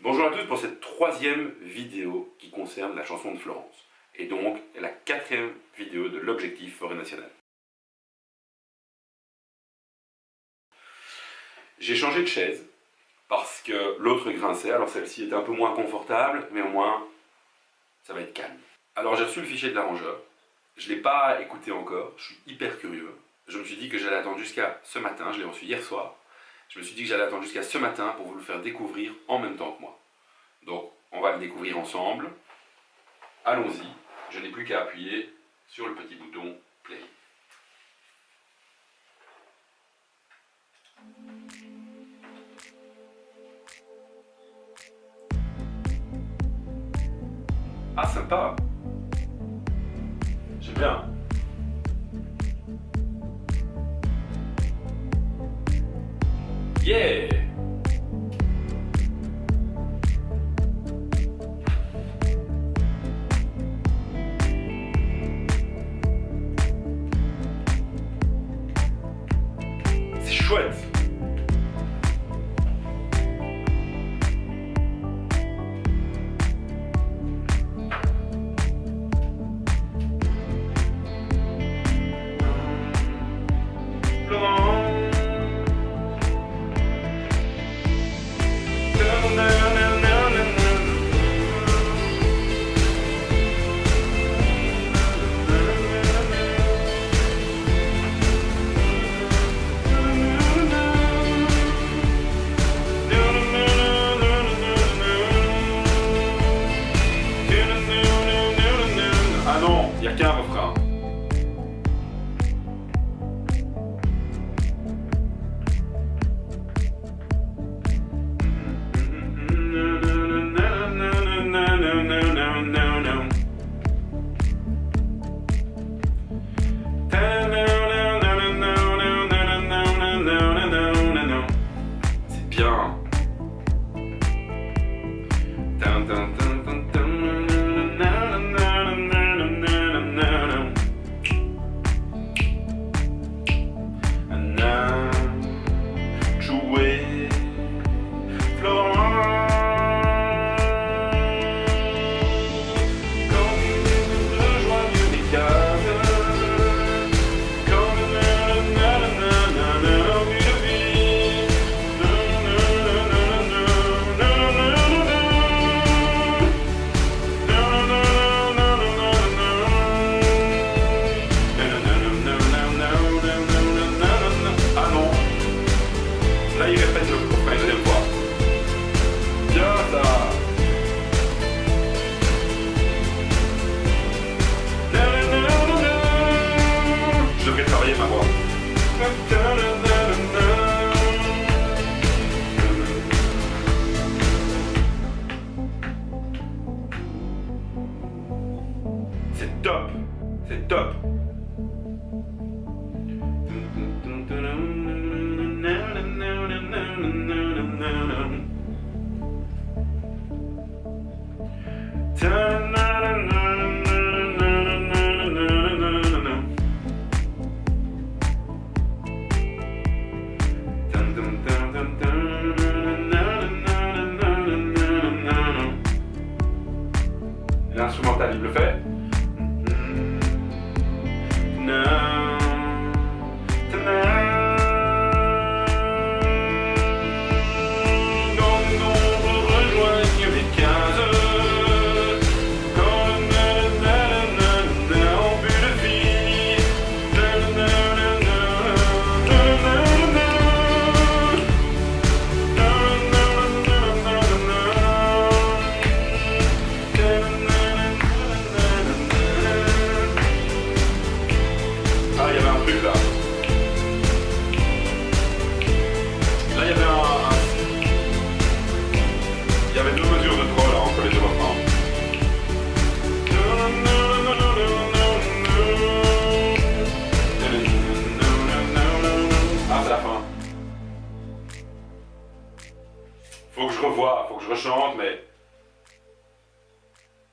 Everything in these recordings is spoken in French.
Bonjour à tous pour cette troisième vidéo qui concerne la chanson de Florence. Et donc la quatrième vidéo de l'objectif Forêt Nationale. J'ai changé de chaise parce que l'autre grinçait, alors celle-ci était un peu moins confortable, mais au moins ça va être calme. Alors j'ai reçu le fichier de l'arrangeur, je ne l'ai pas écouté encore, je suis hyper curieux. Je me suis dit que j'allais attendre jusqu'à ce matin, je l'ai reçu hier soir. Je me suis dit que j'allais attendre jusqu'à ce matin pour vous le faire découvrir en même temps que moi. Donc on va le découvrir ensemble. Allons-y, je n'ai plus qu'à appuyer sur le petit bouton play. Ah, sympa. J'aime bien. Yeah. C'est chouette. Ah non, il n'y a qu'un refrain. C'est bien. Jouer Florence. Là, il répète le copain, je l'aime pas. Bien ça. Je devrais travailler ma voix. C'est top. C'est top. L'instrumental, il le fait. Faut que je revoie, faut que je rechante, mais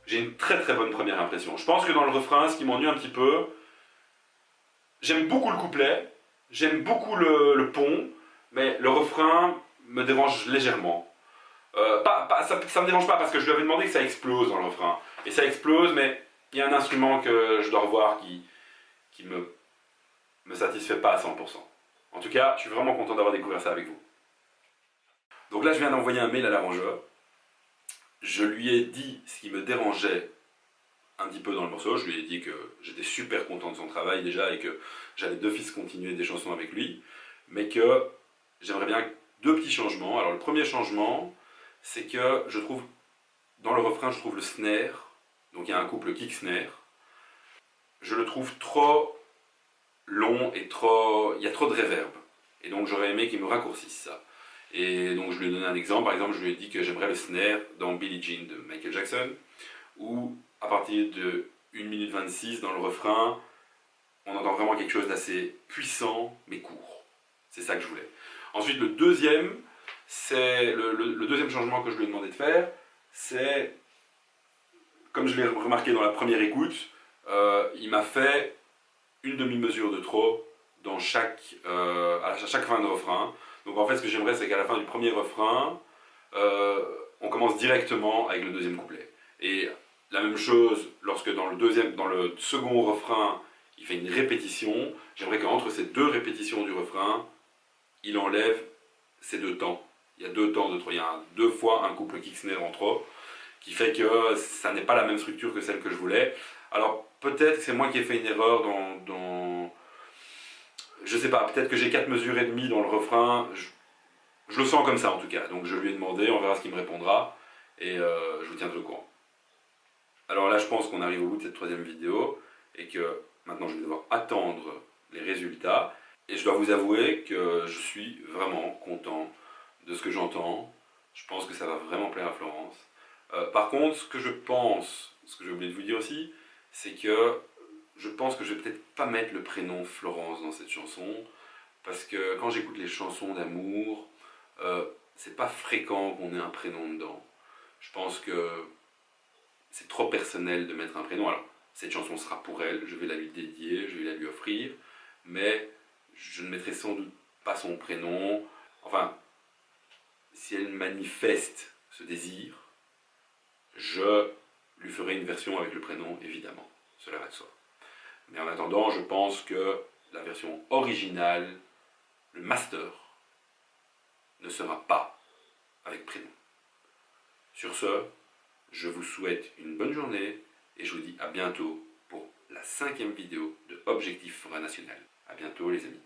j'ai une très très bonne première impression. Je pense que dans le refrain, ce qui m'ennuie un petit peu, j'aime beaucoup le couplet, j'aime beaucoup le pont, mais le refrain me dérange légèrement. Ça me dérange pas parce que je lui avais demandé que ça explose dans le refrain. Et ça explose, mais il y a un instrument que je dois revoir qui me satisfait pas à 100%. En tout cas, je suis vraiment content d'avoir découvert ça avec vous. Donc là, je viens d'envoyer un mail à l'arrangeur. Je lui ai dit ce qui me dérangeait un petit peu dans le morceau. Je lui ai dit que j'étais super content de son travail déjà et que j'allais d'office continuer des chansons avec lui. Mais que j'aimerais bien deux petits changements. Alors le premier changement, c'est que je trouve, dans le refrain, je trouve le snare. Donc il y a un couple kick-snare. Je le trouve trop long et il y a trop de reverb. Et donc j'aurais aimé qu'il me raccourcisse ça. Et donc je lui ai donné un exemple. Par exemple, je lui ai dit que j'aimerais le snare dans Billie Jean de Michael Jackson, où à partir de 1 minute 26 dans le refrain, on entend vraiment quelque chose d'assez puissant mais court. C'est ça que je voulais. Ensuite, le deuxième, c'est le deuxième changement que je lui ai demandé de faire, c'est, comme je l'ai remarqué dans la première écoute, il m'a fait une demi-mesure de trop dans à chaque fin de refrain. Donc en fait, ce que j'aimerais, c'est qu'à la fin du premier refrain, on commence directement avec le deuxième couplet. Et la même chose, lorsque dans le second refrain, il fait une répétition, j'aimerais qu'entre ces deux répétitions du refrain, il enlève ces deux temps. Il y a deux temps de trop. Il y a deux fois un couple kick-snare en trop, qui fait que ça n'est pas la même structure que celle que je voulais. Alors peut-être que c'est moi qui ai fait une erreur je sais pas, peut-être que j'ai 4 mesures et demie dans le refrain. Je le sens comme ça en tout cas. Donc je lui ai demandé, on verra ce qu'il me répondra. Et je vous tiendrai au courant. Alors là, je pense qu'on arrive au bout de cette troisième vidéo. Et que maintenant, je vais devoir attendre les résultats. Et je dois vous avouer que je suis vraiment content de ce que j'entends. Je pense que ça va vraiment plaire à Florence. Par contre, ce que j'ai oublié de vous dire aussi, c'est que je pense que je vais peut-être pas mettre le prénom Florence dans cette chanson, parce que quand j'écoute les chansons d'amour, c'est pas fréquent qu'on ait un prénom dedans. Je pense que c'est trop personnel de mettre un prénom. Alors, cette chanson sera pour elle, je vais la lui dédier, je vais la lui offrir, mais je ne mettrai sans doute pas son prénom. Enfin, si elle manifeste ce désir, je lui ferai une version avec le prénom, évidemment. Cela va de soi. Mais en attendant, je pense que la version originale, le master, ne sera pas avec prénom. Sur ce, je vous souhaite une bonne journée et je vous dis à bientôt pour la 5e vidéo de Objectif Forêt Nationale. A bientôt les amis.